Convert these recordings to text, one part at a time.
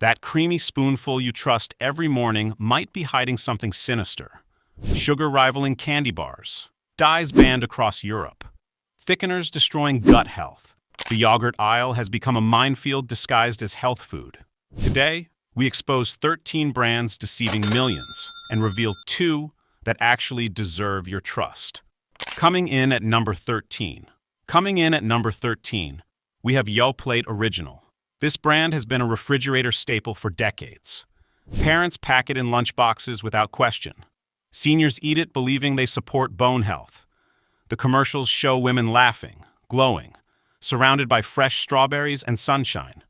That creamy spoonful you trust every morning might be hiding something sinister. Sugar-rivaling candy bars, dyes banned across Europe, thickeners destroying gut health. The yogurt aisle has become a minefield disguised as health food. Today, we expose 13 brands deceiving millions and reveal 2 that actually deserve your trust. Coming in at number 13, we have Yoplait Original. This brand has been a refrigerator staple for decades. Parents pack it in lunchboxes without question. Seniors eat it believing they support bone health. The commercials show women laughing, glowing, surrounded by fresh strawberries and sunshine.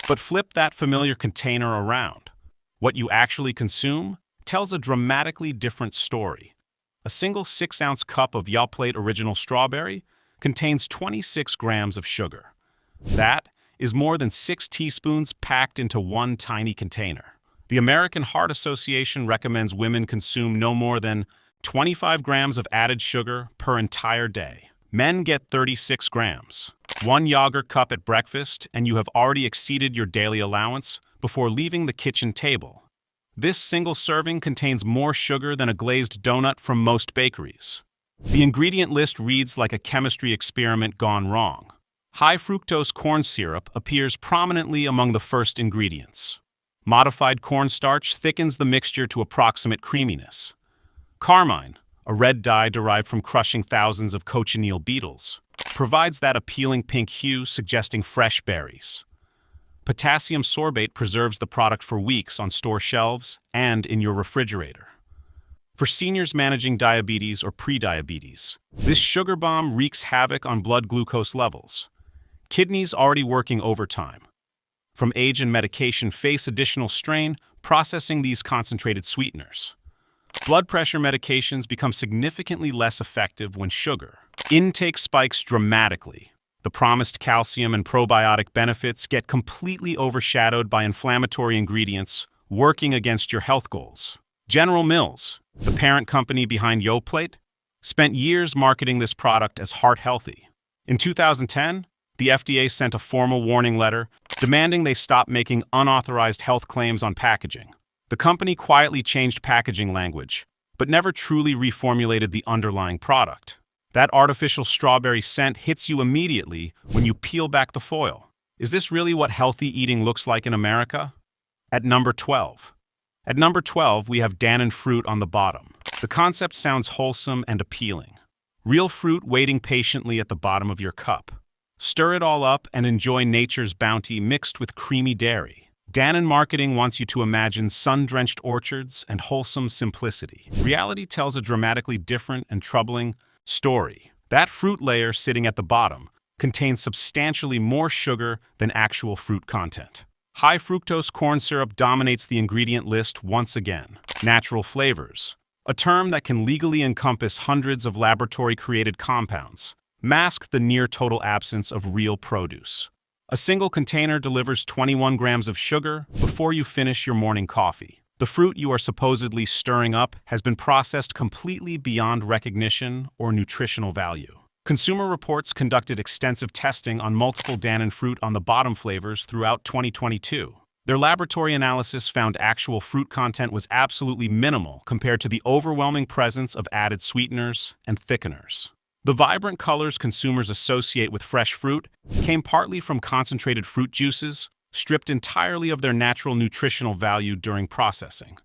But flip that familiar container around. What you actually consume tells a dramatically different story. A single 6-ounce cup of Yoplait Original Strawberry contains 26 grams of sugar. That is more than 6 teaspoons packed into one tiny container. The American Heart Association recommends women consume no more than 25 grams of added sugar per entire day. Men get 36 grams. 1 yogurt cup at breakfast, and you have already exceeded your daily allowance before leaving the kitchen table. This single serving contains more sugar than a glazed donut from most bakeries. The ingredient list reads like a chemistry experiment gone wrong. High fructose corn syrup appears prominently among the first ingredients. Modified cornstarch thickens the mixture to approximate creaminess. Carmine, a red dye derived from crushing thousands of cochineal beetles, provides that appealing pink hue suggesting fresh berries. Potassium sorbate preserves the product for weeks on store shelves and in your refrigerator. For seniors managing diabetes or prediabetes, this sugar bomb wreaks havoc on blood glucose levels. Kidneys already working overtime. From age and medication face additional strain processing these concentrated sweeteners. Blood pressure medications become significantly less effective when sugar intake spikes dramatically. The promised calcium and probiotic benefits get completely overshadowed by inflammatory ingredients working against your health goals. General Mills, the parent company behind Yoplait, spent years marketing this product as heart-healthy. In 2010, the FDA sent a formal warning letter demanding they stop making unauthorized health claims on packaging. The company quietly changed packaging language, but never truly reformulated the underlying product. That artificial strawberry scent hits you immediately when you peel back the foil. Is this really what healthy eating looks like in America? At number 12, we have Dannon fruit on the bottom. The concept sounds wholesome and appealing. Real fruit waiting patiently at the bottom of your cup. Stir it all up and enjoy nature's bounty mixed with creamy dairy. Dannon marketing wants you to imagine sun-drenched orchards and wholesome simplicity. Reality tells a dramatically different and troubling story. That fruit layer sitting at the bottom contains substantially more sugar than actual fruit content. High fructose corn syrup dominates the ingredient list once again. Natural flavors, a term that can legally encompass hundreds of laboratory-created compounds, mask the near-total absence of real produce. A single container delivers 21 grams of sugar before you finish your morning coffee. The fruit you are supposedly stirring up has been processed completely beyond recognition or nutritional value. Consumer Reports conducted extensive testing on multiple Dannon fruit on the bottom flavors throughout 2022. Their laboratory analysis found actual fruit content was absolutely minimal compared to the overwhelming presence of added sweeteners and thickeners. The vibrant colors consumers associate with fresh fruit came partly from concentrated fruit juices, stripped entirely of their natural nutritional value during processing.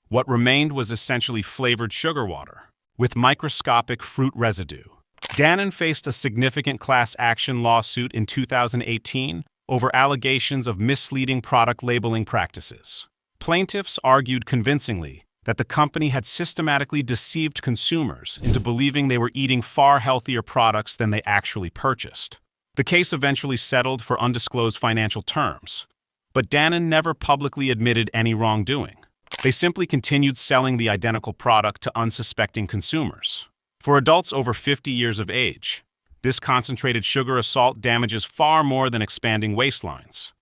What remained was essentially flavored sugar water, with microscopic fruit residue. Dannon faced a significant class action lawsuit in 2018 over allegations of misleading product labeling practices. Plaintiffs argued convincingly that the company had systematically deceived consumers into believing they were eating far healthier products than they actually purchased. The case eventually settled for undisclosed financial terms, but Dannon never publicly admitted any wrongdoing. They simply continued selling the identical product to unsuspecting consumers. For adults over 50 years of age, this concentrated sugar assault damages far more than expanding waistlines.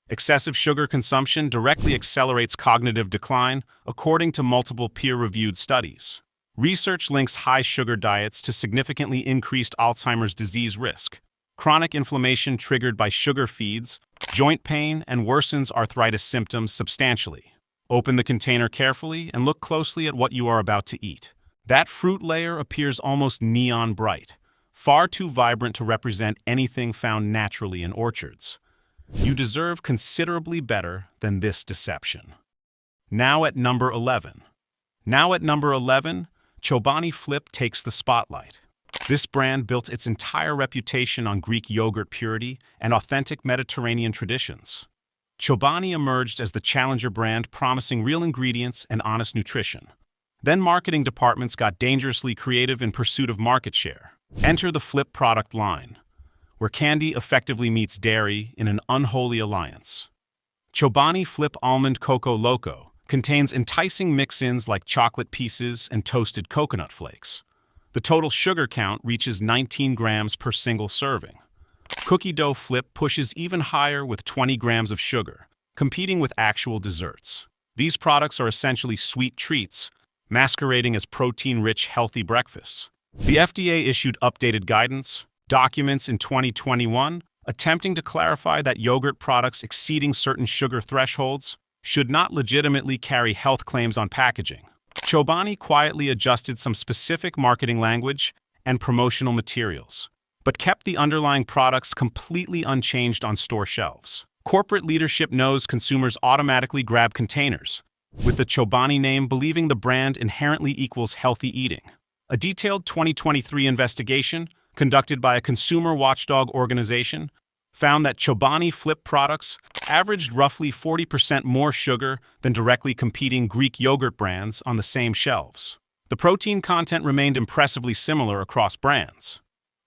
Excessive sugar consumption directly accelerates cognitive decline, according to multiple peer-reviewed studies. Research links high sugar diets to significantly increased Alzheimer's disease risk. Chronic inflammation triggered by sugar feeds joint pain, and worsens arthritis symptoms substantially. Open the container carefully and look closely at what you are about to eat. That fruit layer appears almost neon bright, far too vibrant to represent anything found naturally in orchards. You deserve considerably better than this deception. Now at number 11. Chobani Flip takes the spotlight. This brand built its entire reputation on Greek yogurt purity and authentic Mediterranean traditions. Chobani emerged as the challenger brand promising real ingredients and honest nutrition. Then marketing departments got dangerously creative in pursuit of market share. Enter the Flip product line, where candy effectively meets dairy in an unholy alliance. Chobani Flip Almond Coco Loco contains enticing mix-ins like chocolate pieces and toasted coconut flakes. The total sugar count reaches 19 grams per single serving. Cookie Dough Flip pushes even higher with 20 grams of sugar, competing with actual desserts. These products are essentially sweet treats, masquerading as protein-rich, healthy breakfasts. The FDA issued updated guidance, documents in 2021, attempting to clarify that yogurt products exceeding certain sugar thresholds should not legitimately carry health claims on packaging. Chobani quietly adjusted some specific marketing language and promotional materials, but kept the underlying products completely unchanged on store shelves. Corporate leadership knows consumers automatically grab containers, with the Chobani name believing the brand inherently equals healthy eating. A detailed 2023 investigation, conducted by a consumer watchdog organization, found that Chobani Flip products averaged roughly 40% more sugar than directly competing Greek yogurt brands on the same shelves. The protein content remained impressively similar across brands,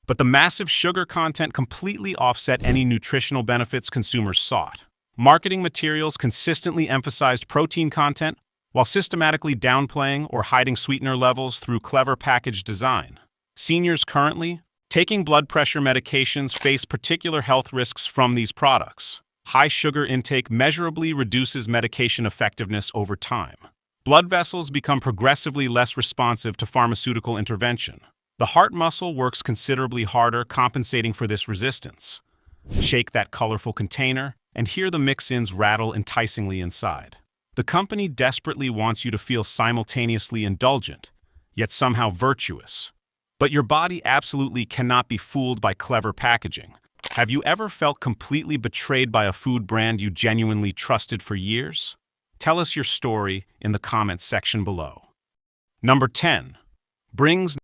but the massive sugar content completely offset any nutritional benefits consumers sought. Marketing materials consistently emphasized protein content while systematically downplaying or hiding sweetener levels through clever package design. Seniors currently taking blood pressure medications face particular health risks from these products. High sugar intake measurably reduces medication effectiveness over time. Blood vessels become progressively less responsive to pharmaceutical intervention. The heart muscle works considerably harder, compensating for this resistance. Shake that colorful container and hear the mix-ins rattle enticingly inside. The company desperately wants you to feel simultaneously indulgent, yet somehow virtuous. But your body absolutely cannot be fooled by clever packaging. Have you ever felt completely betrayed by a food brand you genuinely trusted for years? Tell us your story in the comments section below. Number 10 brings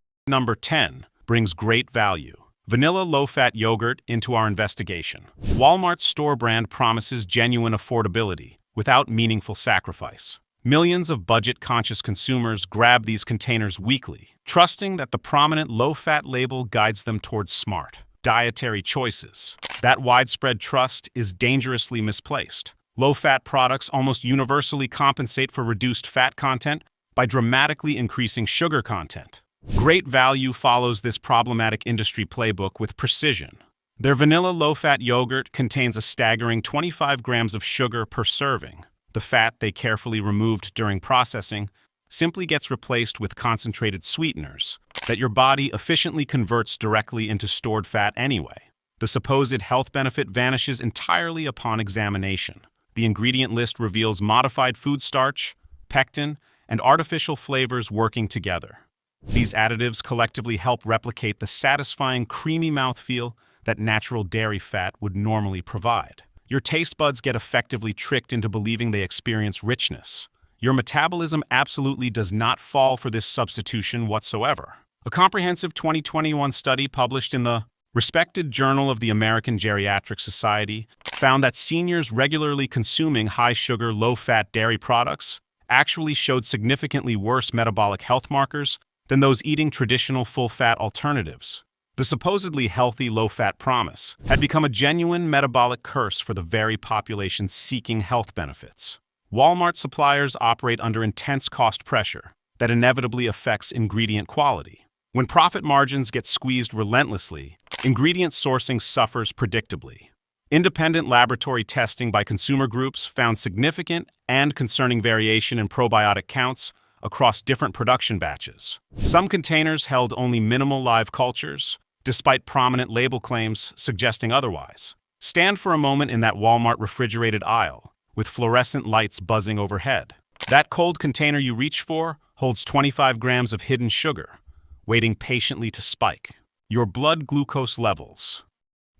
great value. Vanilla low-fat yogurt into our investigation. Walmart's store brand promises genuine affordability without meaningful sacrifice. Millions of budget-conscious consumers grab these containers weekly, trusting that the prominent low-fat label guides them towards smart dietary choices. That widespread trust is dangerously misplaced. Low-fat products almost universally compensate for reduced fat content by dramatically increasing sugar content. Great Value follows this problematic industry playbook with precision. Their vanilla low-fat yogurt contains a staggering 25 grams of sugar per serving. The fat they carefully removed during processing simply gets replaced with concentrated sweeteners that your body efficiently converts directly into stored fat anyway. The supposed health benefit vanishes entirely upon examination. The ingredient list reveals modified food starch, pectin, and artificial flavors working together. These additives collectively help replicate the satisfying, creamy mouthfeel that natural dairy fat would normally provide. Your taste buds get effectively tricked into believing they experience richness. Your metabolism absolutely does not fall for this substitution whatsoever. A comprehensive 2021 study published in the respected Journal of the American Geriatric Society found that seniors regularly consuming high-sugar, low-fat dairy products actually showed significantly worse metabolic health markers than those eating traditional full-fat alternatives. The supposedly healthy low-fat promise had become a genuine metabolic curse for the very population seeking health benefits. Walmart suppliers operate under intense cost pressure that inevitably affects ingredient quality. When profit margins get squeezed relentlessly, ingredient sourcing suffers predictably. Independent laboratory testing by consumer groups found significant and concerning variation in probiotic counts across different production batches. Some containers held only minimal live cultures, despite prominent label claims suggesting otherwise. Stand for a moment in that Walmart refrigerated aisle, with fluorescent lights buzzing overhead. That cold container you reach for holds 25 grams of hidden sugar, waiting patiently to spike. Your blood glucose levels.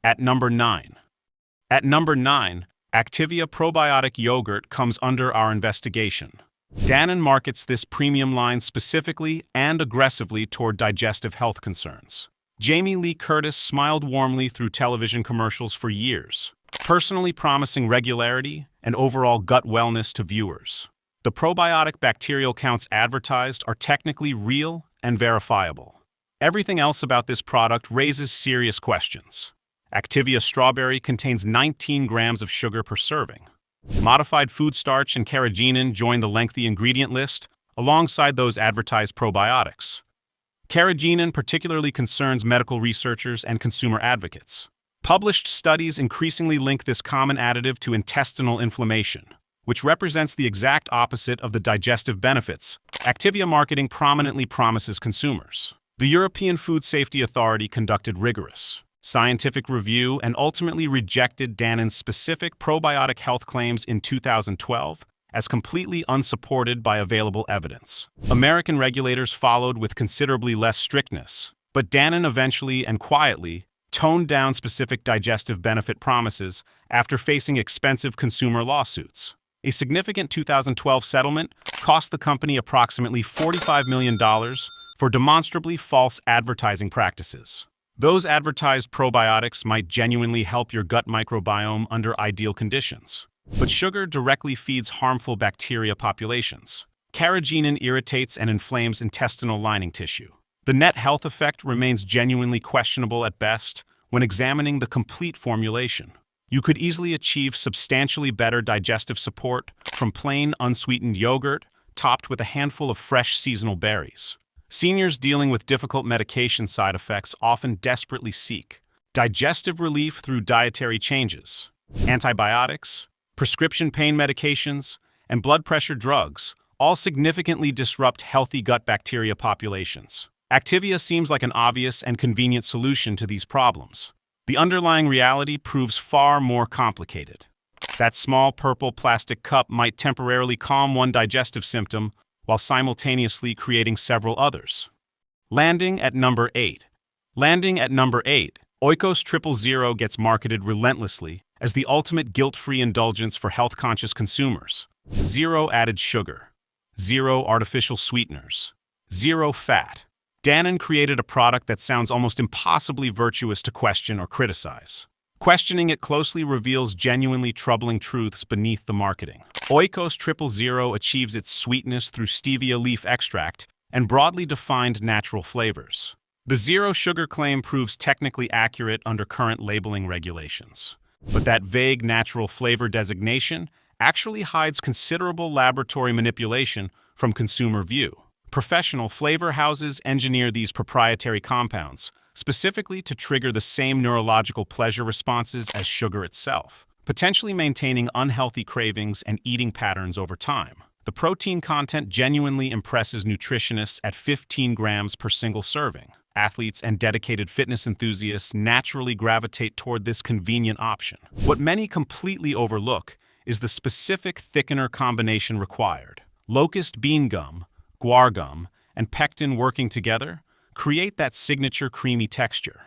At number 9. At number 9, Activia probiotic yogurt comes under our investigation. Dannon markets this premium line specifically and aggressively toward digestive health concerns. Jamie Lee Curtis smiled warmly through television commercials for years, personally promising regularity and overall gut wellness to viewers. The probiotic bacterial counts advertised are technically real and verifiable. Everything else about this product raises serious questions. Activia strawberry contains 19 grams of sugar per serving. Modified food starch and carrageenan join the lengthy ingredient list alongside those advertised probiotics. Carrageenan particularly concerns medical researchers and consumer advocates. Published studies increasingly link this common additive to intestinal inflammation, which represents the exact opposite of the digestive benefits Activia marketing prominently promises consumers. The European Food Safety Authority conducted rigorous, scientific review and ultimately rejected Dannon's specific probiotic health claims in 2012 as completely unsupported by available evidence. American regulators followed with considerably less strictness, but Dannon eventually and quietly toned down specific digestive benefit promises after facing expensive consumer lawsuits. A significant 2012 settlement cost the company approximately $45 million for demonstrably false advertising practices. Those advertised probiotics might genuinely help your gut microbiome under ideal conditions. But sugar directly feeds harmful bacteria populations. Carrageenan irritates and inflames intestinal lining tissue. The net health effect remains genuinely questionable at best when examining the complete formulation. You could easily achieve substantially better digestive support from plain, unsweetened yogurt topped with a handful of fresh seasonal berries. Seniors dealing with difficult medication side effects often desperately seek digestive relief through dietary changes. Antibiotics, prescription pain medications, and blood pressure drugs all significantly disrupt healthy gut bacteria populations. Activia seems like an obvious and convenient solution to these problems. The underlying reality proves far more complicated. That small purple plastic cup might temporarily calm one digestive symptom while simultaneously creating several others. Landing at number 8. Oikos 000 gets marketed relentlessly as the ultimate guilt-free indulgence for health-conscious consumers. Zero added sugar, zero artificial sweeteners, zero fat. Dannon created a product that sounds almost impossibly virtuous to question or criticize. Questioning it closely reveals genuinely troubling truths beneath the marketing. Oikos 000 achieves its sweetness through stevia leaf extract and broadly defined natural flavors. The zero sugar claim proves technically accurate under current labeling regulations. But that vague natural flavor designation actually hides considerable laboratory manipulation from consumer view. Professional flavor houses engineer these proprietary compounds, specifically to trigger the same neurological pleasure responses as sugar itself, potentially maintaining unhealthy cravings and eating patterns over time. The protein content genuinely impresses nutritionists at 15 grams per single serving. Athletes and dedicated fitness enthusiasts naturally gravitate toward this convenient option. What many completely overlook is the specific thickener combination required. Locust bean gum, guar gum, and pectin working together create that signature creamy texture.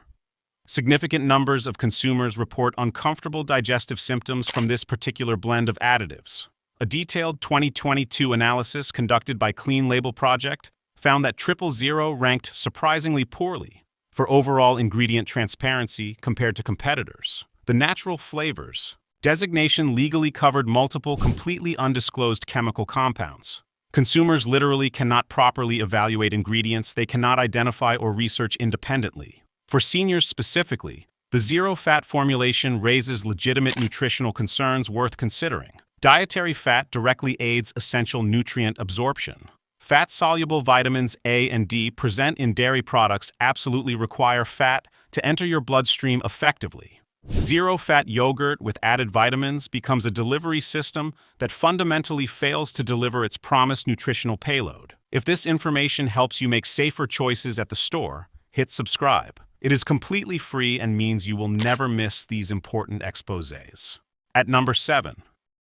Significant numbers of consumers report uncomfortable digestive symptoms from this particular blend of additives. A detailed 2022 analysis conducted by Clean Label Project found that 000 ranked surprisingly poorly for overall ingredient transparency compared to competitors. The natural flavors designation legally covered multiple completely undisclosed chemical compounds. Consumers literally cannot properly evaluate ingredients they cannot identify or research independently. For seniors specifically, the zero-fat formulation raises legitimate nutritional concerns worth considering. Dietary fat directly aids essential nutrient absorption. Fat-soluble vitamins A and D present in dairy products absolutely require fat to enter your bloodstream effectively. Zero-fat yogurt with added vitamins becomes a delivery system that fundamentally fails to deliver its promised nutritional payload. If this information helps you make safer choices at the store, hit subscribe. It is completely free and means you will never miss these important exposés. At number 7.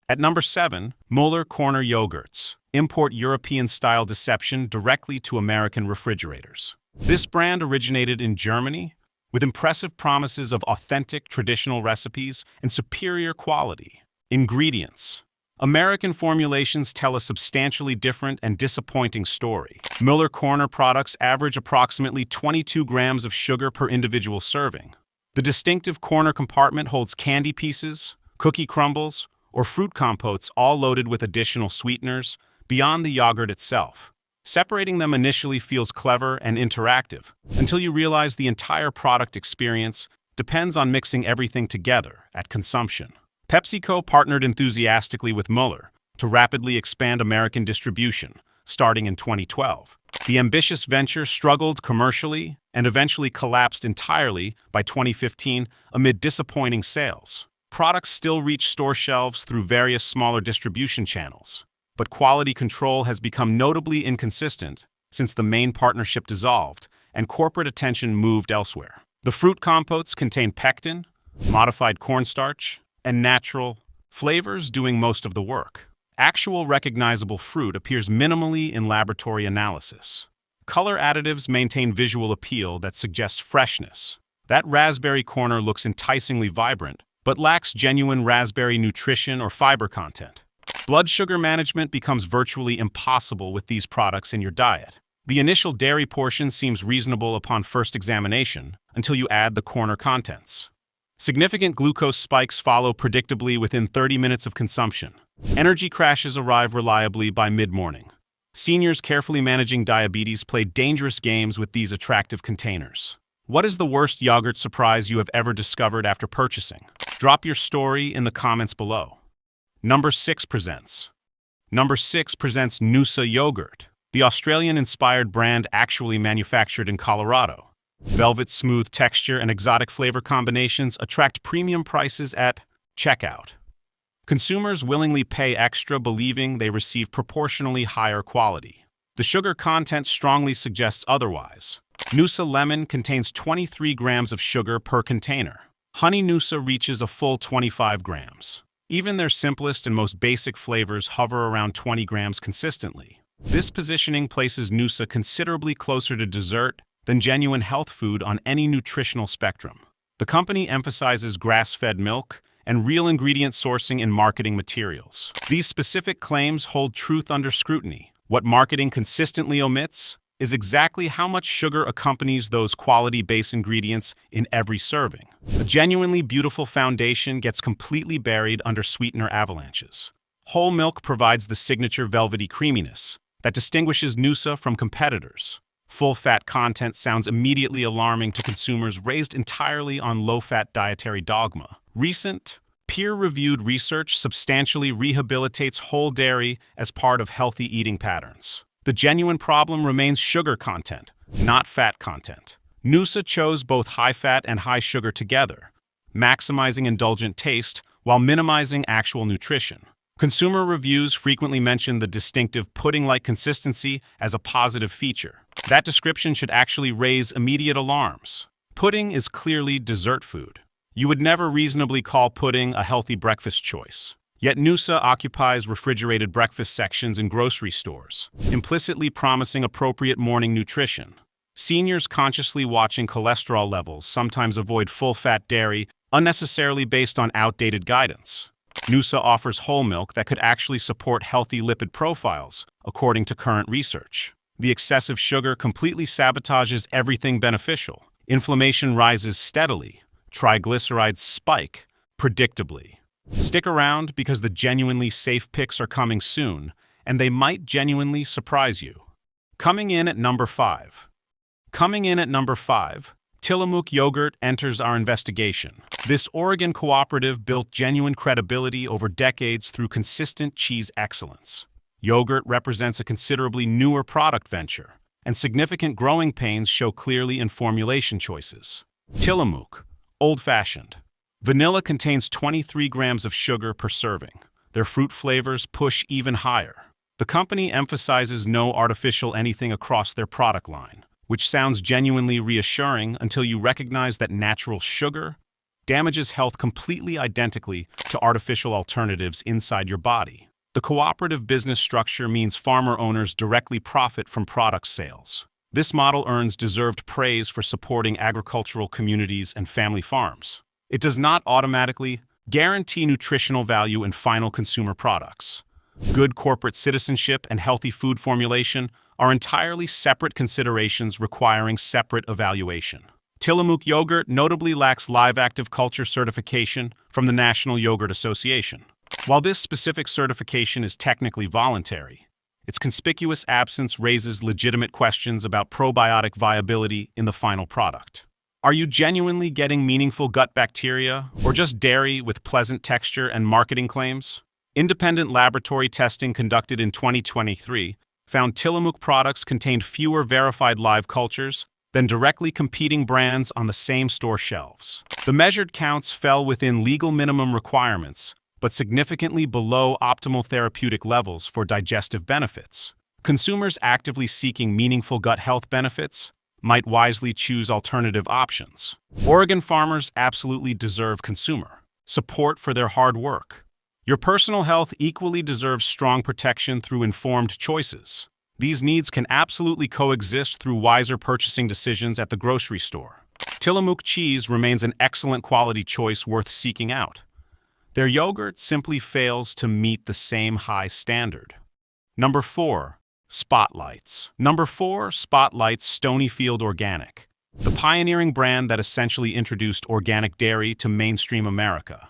At number 7, Müller Corner Yogurts. Import European-style deception directly to American refrigerators. This brand originated in Germany with impressive promises of authentic traditional recipes and superior quality. Ingredients. American formulations tell a substantially different and disappointing story. Müller Corner products average approximately 22 grams of sugar per individual serving. The distinctive corner compartment holds candy pieces, cookie crumbles, or fruit compotes, all loaded with additional sweeteners beyond the yogurt itself. Separating them initially feels clever and interactive, until you realize the entire product experience depends on mixing everything together at consumption. PepsiCo partnered enthusiastically with Müller to rapidly expand American distribution, starting in 2012. The ambitious venture struggled commercially and eventually collapsed entirely by 2015 amid disappointing sales. Products still reach store shelves through various smaller distribution channels, but quality control has become notably inconsistent since the main partnership dissolved and corporate attention moved elsewhere. The fruit compotes contain pectin, modified cornstarch, and natural flavors doing most of the work. Actual recognizable fruit appears minimally in laboratory analysis. Color additives maintain visual appeal that suggests freshness. That raspberry corner looks enticingly vibrant, but lacks genuine raspberry nutrition or fiber content. Blood sugar management becomes virtually impossible with these products in your diet. The initial dairy portion seems reasonable upon first examination until you add the corner contents. Significant glucose spikes follow predictably within 30 minutes of consumption. Energy crashes arrive reliably by mid-morning. Seniors carefully managing diabetes play dangerous games with these attractive containers. What is the worst yogurt surprise you have ever discovered after purchasing? Drop your story in the comments below. Number 6 presents. Number 6 presents Noosa Yogurt, the Australian-inspired brand actually manufactured in Colorado. Velvet smooth texture and exotic flavor combinations attract premium prices at checkout. Consumers willingly pay extra, believing they receive proportionally higher quality. The sugar content strongly suggests otherwise. Noosa Lemon contains 23 grams of sugar per container. Honey Noosa reaches a full 25 grams. Even their simplest and most basic flavors hover around 20 grams consistently. This positioning places Noosa considerably closer to dessert than genuine health food on any nutritional spectrum. The company emphasizes grass-fed milk and real ingredient sourcing in marketing materials. These specific claims hold truth under scrutiny. What marketing consistently omits is exactly how much sugar accompanies those quality base ingredients in every serving. A genuinely beautiful foundation gets completely buried under sweetener avalanches. Whole milk provides the signature velvety creaminess that distinguishes Noosa from competitors. Full-fat content sounds immediately alarming to consumers raised entirely on low-fat dietary dogma. Recent, peer-reviewed research substantially rehabilitates whole dairy as part of healthy eating patterns. The genuine problem remains sugar content, not fat content. Noosa chose both high-fat and high-sugar together, maximizing indulgent taste while minimizing actual nutrition. Consumer reviews frequently mention the distinctive pudding-like consistency as a positive feature. That description should actually raise immediate alarms. Pudding is clearly dessert food. You would never reasonably call pudding a healthy breakfast choice. Yet Noosa occupies refrigerated breakfast sections in grocery stores, implicitly promising appropriate morning nutrition. Seniors consciously watching cholesterol levels sometimes avoid full-fat dairy unnecessarily based on outdated guidance. Noosa offers whole milk that could actually support healthy lipid profiles, according to current research. The excessive sugar completely sabotages everything beneficial. Inflammation rises steadily. Triglycerides spike predictably. Stick around because the genuinely safe picks are coming soon, and they might genuinely surprise you. Coming in at number 5. Coming in at number 5, Tillamook Yogurt enters our investigation. This Oregon cooperative built genuine credibility over decades through consistent cheese excellence. Yogurt represents a considerably newer product venture, and significant growing pains show clearly in formulation choices. Tillamook, old-fashioned. Vanilla contains 23 grams of sugar per serving. Their fruit flavors push even higher. The company emphasizes no artificial anything across their product line, which sounds genuinely reassuring until you recognize that natural sugar damages health completely identically to artificial alternatives inside your body. The cooperative business structure means farmer owners directly profit from product sales. This model earns deserved praise for supporting agricultural communities and family farms. It does not automatically guarantee nutritional value in final consumer products. Good corporate citizenship and healthy food formulation are entirely separate considerations requiring separate evaluation. Tillamook yogurt notably lacks live active culture certification from the National Yogurt Association. While this specific certification is technically voluntary, its conspicuous absence raises legitimate questions about probiotic viability in the final product. Are you genuinely getting meaningful gut bacteria, or just dairy with pleasant texture and marketing claims? Independent laboratory testing conducted in 2023 found Tillamook products contained fewer verified live cultures than directly competing brands on the same store shelves. The measured counts fell within legal minimum requirements, but significantly below optimal therapeutic levels for digestive benefits. Consumers actively seeking meaningful gut health benefits might wisely choose alternative options. Oregon farmers absolutely deserve consumer support for their hard work. Your personal health equally deserves strong protection through informed choices. These needs can absolutely coexist through wiser purchasing decisions at the grocery store. Tillamook cheese remains an excellent quality choice worth seeking out. Their yogurt simply fails to meet the same high standard. Number 4. Spotlights. Number 4. Spotlights Stonyfield Organic, the pioneering brand that essentially introduced organic dairy to mainstream America.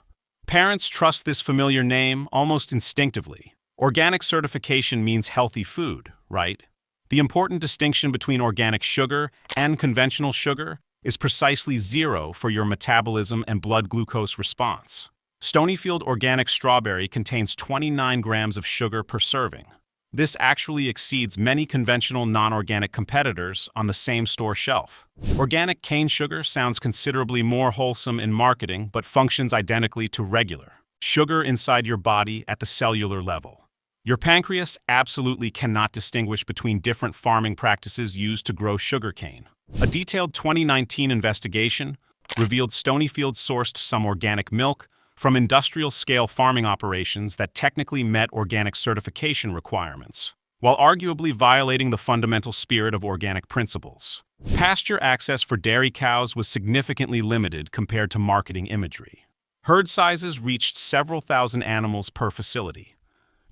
Parents trust this familiar name almost instinctively. Organic certification means healthy food, right? The important distinction between organic sugar and conventional sugar is precisely zero for your metabolism and blood glucose response. Stonyfield Organic Strawberry contains 29 grams of sugar per serving. This actually exceeds many conventional non-organic competitors on the same store shelf. Organic cane sugar sounds considerably more wholesome in marketing but functions identically to regular sugar inside your body at the cellular level. Your pancreas absolutely cannot distinguish between different farming practices used to grow sugarcane. A detailed 2019 investigation revealed Stonyfield sourced some organic milk from industrial-scale farming operations that technically met organic certification requirements, while arguably violating the fundamental spirit of organic principles. Pasture access for dairy cows was significantly limited compared to marketing imagery. Herd sizes reached several thousand animals per facility.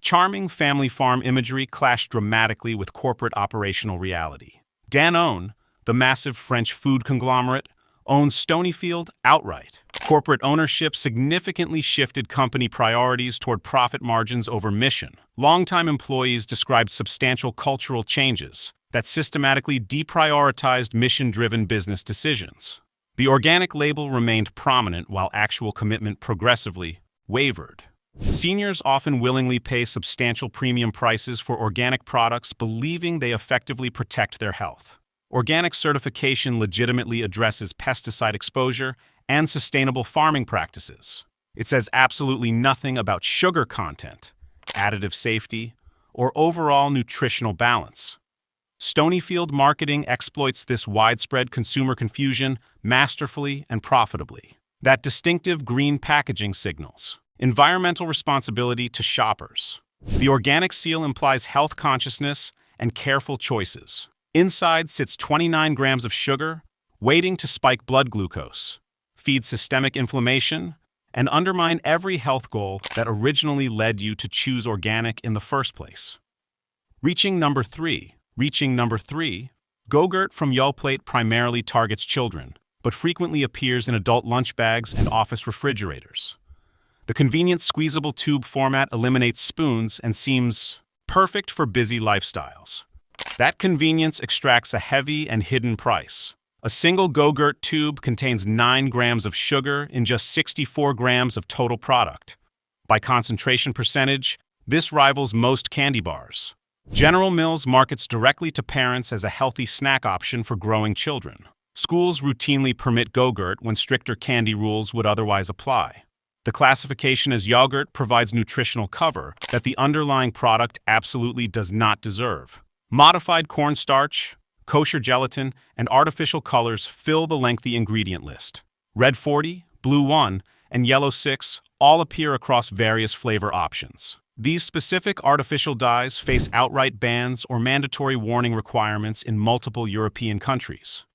Charming family farm imagery clashed dramatically with corporate operational reality. Danone, the massive French food conglomerate, owns Stonyfield outright. Corporate ownership significantly shifted company priorities toward profit margins over mission. Longtime employees described substantial cultural changes that systematically deprioritized mission-driven business decisions. The organic label remained prominent while actual commitment progressively wavered. Seniors often willingly pay substantial premium prices for organic products, believing they effectively protect their health. Organic certification legitimately addresses pesticide exposure and sustainable farming practices. It says absolutely nothing about sugar content, additive safety, or overall nutritional balance. Stonyfield marketing exploits this widespread consumer confusion masterfully and profitably. That distinctive green packaging signals environmental responsibility to shoppers. The organic seal implies health consciousness and careful choices. Inside sits 29 grams of sugar, waiting to spike blood glucose, feed systemic inflammation, and undermine every health goal that originally led you to choose organic in the first place. Reaching number 3, Yoghurt from Yoplait primarily targets children, but frequently appears in adult lunch bags and office refrigerators. The convenient squeezable tube format eliminates spoons and seems perfect for busy lifestyles. That convenience extracts a heavy and hidden price. A single Yoghurt tube contains 9 grams of sugar in just 64 grams of total product. By concentration percentage, this rivals most candy bars. General Mills markets directly to parents as a healthy snack option for growing children. Schools routinely permit Yoghurt when stricter candy rules would otherwise apply. The classification as yogurt provides nutritional cover that the underlying product absolutely does not deserve. Modified cornstarch, kosher gelatin, and artificial colors fill the lengthy ingredient list. Red 40, blue 1, and yellow 6 all appear across various flavor options. These specific artificial dyes face outright bans or mandatory warning requirements in multiple European countries.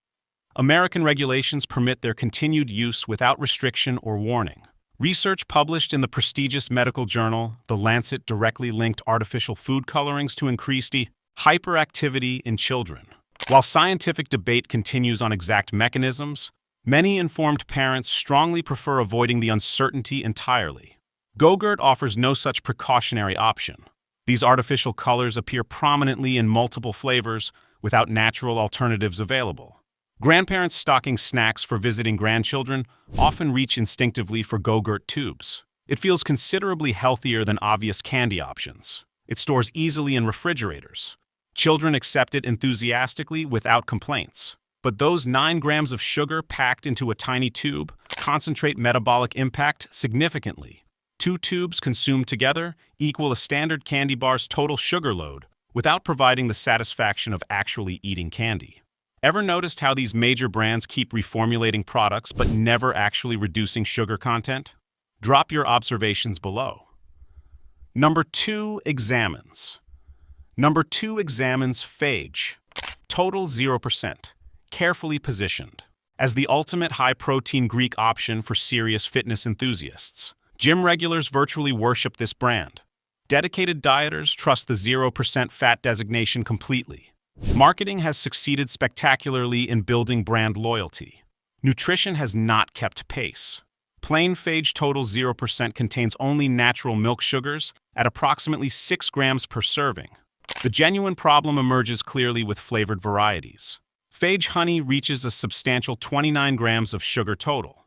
American regulations permit their continued use without restriction or warning. Research published in the prestigious medical journal The Lancet directly linked artificial food colorings to increased hyperactivity in children. While scientific debate continues on exact mechanisms, many informed parents strongly prefer avoiding the uncertainty entirely. Yoghurt offers no such precautionary option. These artificial colors appear prominently in multiple flavors without natural alternatives available. Grandparents stocking snacks for visiting grandchildren often reach instinctively for Yoghurt tubes. It feels considerably healthier than obvious candy options. It stores easily in refrigerators. Children accept it enthusiastically without complaints. But those 9 grams of sugar packed into a tiny tube concentrate metabolic impact significantly. 2 tubes consumed together equal a standard candy bar's total sugar load without providing the satisfaction of actually eating candy. Ever noticed how these major brands keep reformulating products but never actually reducing sugar content? Drop your observations below. Number 2 examines. Number 2 examines phage. Total 0%. Carefully positioned. As the ultimate high-protein Greek option for serious fitness enthusiasts. Gym regulars virtually worship this brand. Dedicated dieters trust the 0% fat designation completely. Marketing has succeeded spectacularly in building brand loyalty. Nutrition has not kept pace. Plain phage Total 0% contains only natural milk sugars at approximately 6 grams per serving. The genuine problem emerges clearly with flavored varieties. Phage honey reaches a substantial 29 grams of sugar total.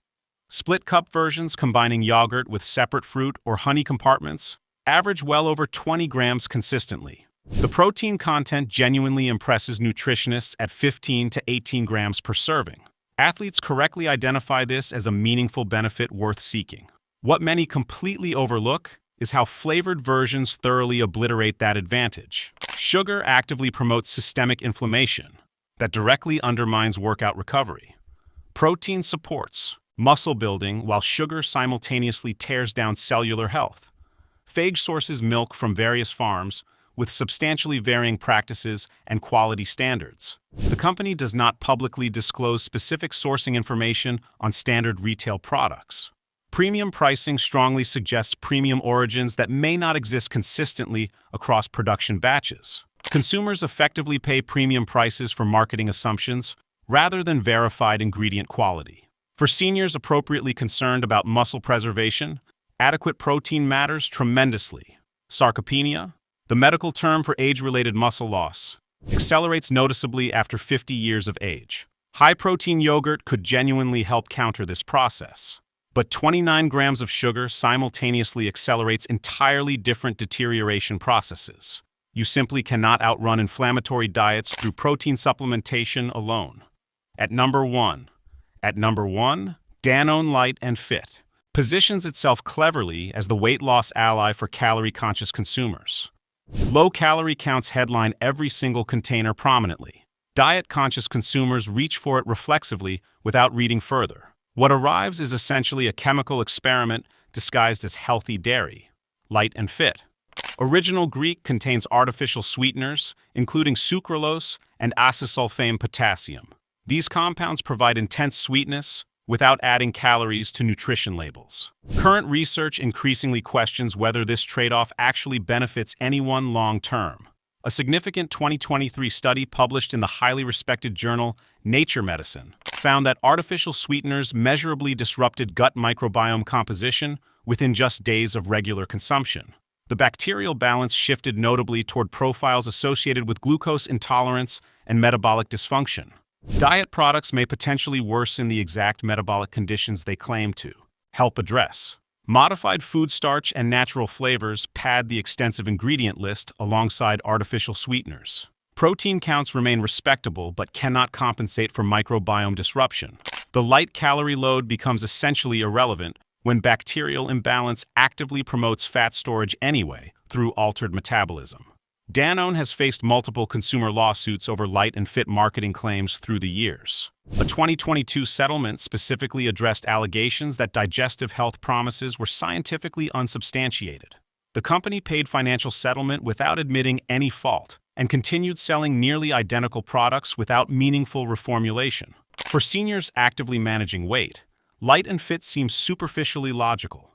Split cup versions combining yogurt with separate fruit or honey compartments average well over 20 grams consistently. The protein content genuinely impresses nutritionists at 15 to 18 grams per serving. Athletes correctly identify this as a meaningful benefit worth seeking. What many completely overlook is how flavored versions thoroughly obliterate that advantage. Sugar actively promotes systemic inflammation that directly undermines workout recovery. Protein supports muscle building while sugar simultaneously tears down cellular health. Phage sources milk from various farms with substantially varying practices and quality standards. The company does not publicly disclose specific sourcing information on standard retail products. Premium pricing strongly suggests premium origins that may not exist consistently across production batches. Consumers effectively pay premium prices for marketing assumptions rather than verified ingredient quality. For seniors appropriately concerned about muscle preservation, adequate protein matters tremendously. Sarcopenia, the medical term for age-related muscle loss, accelerates noticeably after 50 years of age. High-protein yogurt could genuinely help counter this process. But 29 grams of sugar simultaneously accelerates entirely different deterioration processes. You simply cannot outrun inflammatory diets through protein supplementation alone. At number 1, Danone Light and Fit positions itself cleverly as the weight loss ally for calorie-conscious consumers. Low calorie counts headline every single container prominently. Diet-conscious consumers reach for it reflexively without reading further. What arrives is essentially a chemical experiment disguised as healthy dairy. Light and Fit. Original Greek contains artificial sweeteners, including sucralose and acesulfame potassium. These compounds provide intense sweetness without adding calories to nutrition labels. Current research increasingly questions whether this trade-off actually benefits anyone long-term. A significant 2023 study published in the highly respected journal Nature Medicine found that artificial sweeteners measurably disrupted gut microbiome composition within just days of regular consumption. The bacterial balance shifted notably toward profiles associated with glucose intolerance and metabolic dysfunction. Diet products may potentially worsen the exact metabolic conditions they claim to help address. Modified food starch and natural flavors pad the extensive ingredient list alongside artificial sweeteners. Protein counts remain respectable but cannot compensate for microbiome disruption. The light calorie load becomes essentially irrelevant when bacterial imbalance actively promotes fat storage anyway through altered metabolism. Danone has faced multiple consumer lawsuits over light and fit marketing claims through the years. A 2022 settlement specifically addressed allegations that digestive health promises were scientifically unsubstantiated. The company paid financial settlement without admitting any fault and continued selling nearly identical products without meaningful reformulation. For seniors actively managing weight, light and fit seems superficially logical.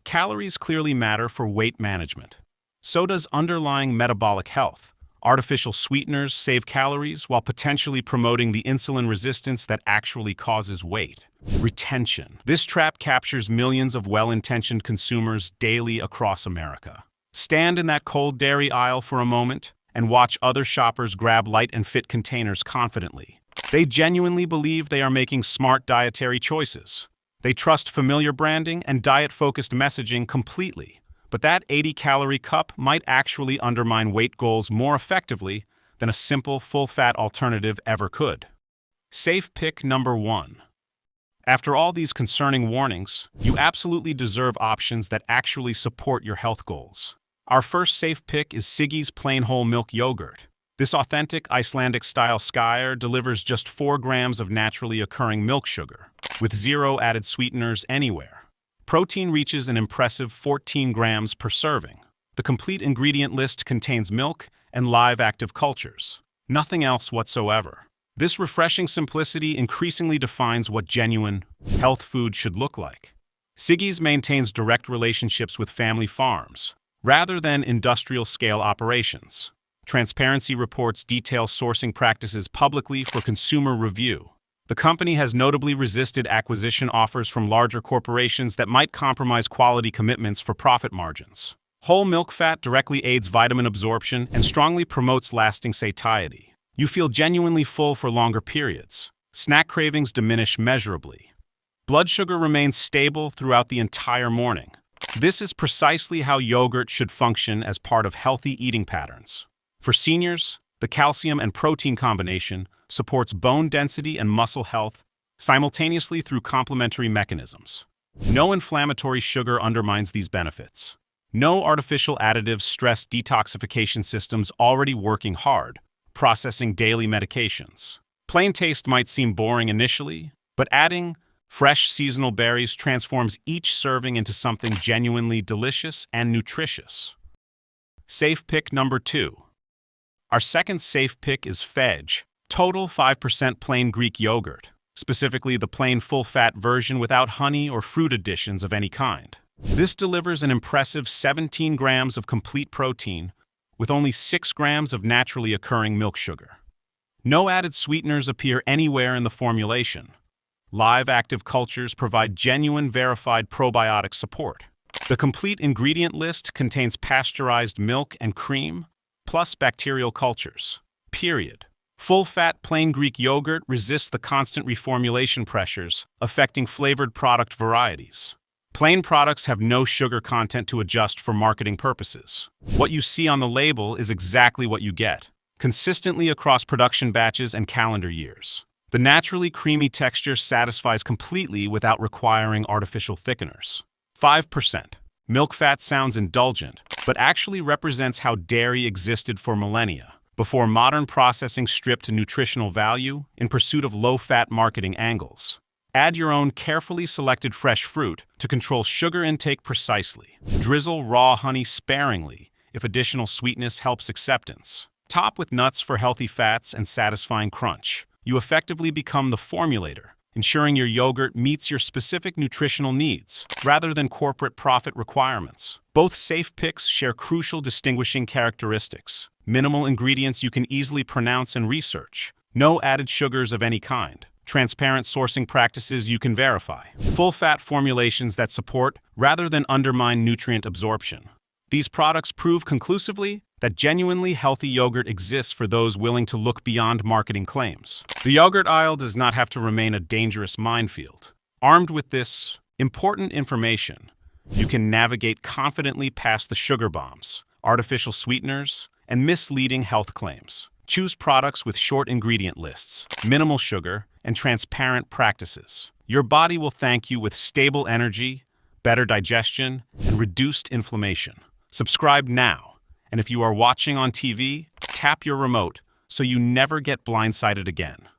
Calories clearly matter for weight management. So does underlying metabolic health. Artificial sweeteners save calories while potentially promoting the insulin resistance that actually causes weight. Retention. This trap captures millions of well-intentioned consumers daily across America. Stand in that cold dairy aisle for a moment and watch other shoppers grab light and fit containers confidently. They genuinely believe they are making smart dietary choices. They trust familiar branding and diet-focused messaging completely. But that 80-calorie cup might actually undermine weight goals more effectively than a simple, full-fat alternative ever could. Safe pick number 1. After all these concerning warnings, you absolutely deserve options that actually support your health goals. Our first safe pick is Siggi's Plain Whole Milk Yogurt. This authentic Icelandic-style skyr delivers just 4 grams of naturally occurring milk sugar, with 0 added sweeteners anywhere. Protein reaches an impressive 14 grams per serving. The complete ingredient list contains milk and live active cultures. Nothing else whatsoever. This refreshing simplicity increasingly defines what genuine health food should look like. Siggi's maintains direct relationships with family farms, rather than industrial-scale operations. Transparency reports detail sourcing practices publicly for consumer review. The company has notably resisted acquisition offers from larger corporations that might compromise quality commitments for profit margins. Whole milk fat directly aids vitamin absorption and strongly promotes lasting satiety. You feel genuinely full for longer periods. Snack cravings diminish measurably. Blood sugar remains stable throughout the entire morning. This is precisely how yogurt should function as part of healthy eating patterns. For seniors, the calcium and protein combination supports bone density and muscle health simultaneously through complementary mechanisms. No inflammatory sugar undermines these benefits. No artificial additives stress detoxification systems already working hard, processing daily medications. Plain taste might seem boring initially, but adding fresh seasonal berries transforms each serving into something genuinely delicious and nutritious. Safe pick number 2. Our second safe pick is Fedge, total 5% plain Greek yogurt, specifically the plain full-fat version without honey or fruit additions of any kind. This delivers an impressive 17 grams of complete protein with only 6 grams of naturally occurring milk sugar. No added sweeteners appear anywhere in the formulation. Live active cultures provide genuine verified probiotic support. The complete ingredient list contains pasteurized milk and cream, plus bacterial cultures. Period. Full-fat plain Greek yogurt resists the constant reformulation pressures affecting flavored product varieties. Plain products have no sugar content to adjust for marketing purposes. What you see on the label is exactly what you get, consistently across production batches and calendar years. The naturally creamy texture satisfies completely without requiring artificial thickeners. 5%. Milk fat sounds indulgent, but actually represents how dairy existed for millennia, before modern processing stripped nutritional value in pursuit of low-fat marketing angles. Add your own carefully selected fresh fruit to control sugar intake precisely. Drizzle raw honey sparingly if additional sweetness helps acceptance. Top with nuts for healthy fats and satisfying crunch. You effectively become the formulator, ensuring your yogurt meets your specific nutritional needs, rather than corporate profit requirements. Both safe picks share crucial distinguishing characteristics. Minimal ingredients you can easily pronounce and research. No added sugars of any kind. Transparent sourcing practices you can verify. Full-fat formulations that support, rather than undermine nutrient absorption. These products prove conclusively that genuinely healthy yogurt exists for those willing to look beyond marketing claims. The yogurt aisle does not have to remain a dangerous minefield. Armed with this important information, you can navigate confidently past the sugar bombs, artificial sweeteners, and misleading health claims. Choose products with short ingredient lists, minimal sugar, and transparent practices. Your body will thank you with stable energy, better digestion, and reduced inflammation. Subscribe now And if you are watching on TV, tap your remote so you never get blindsided again.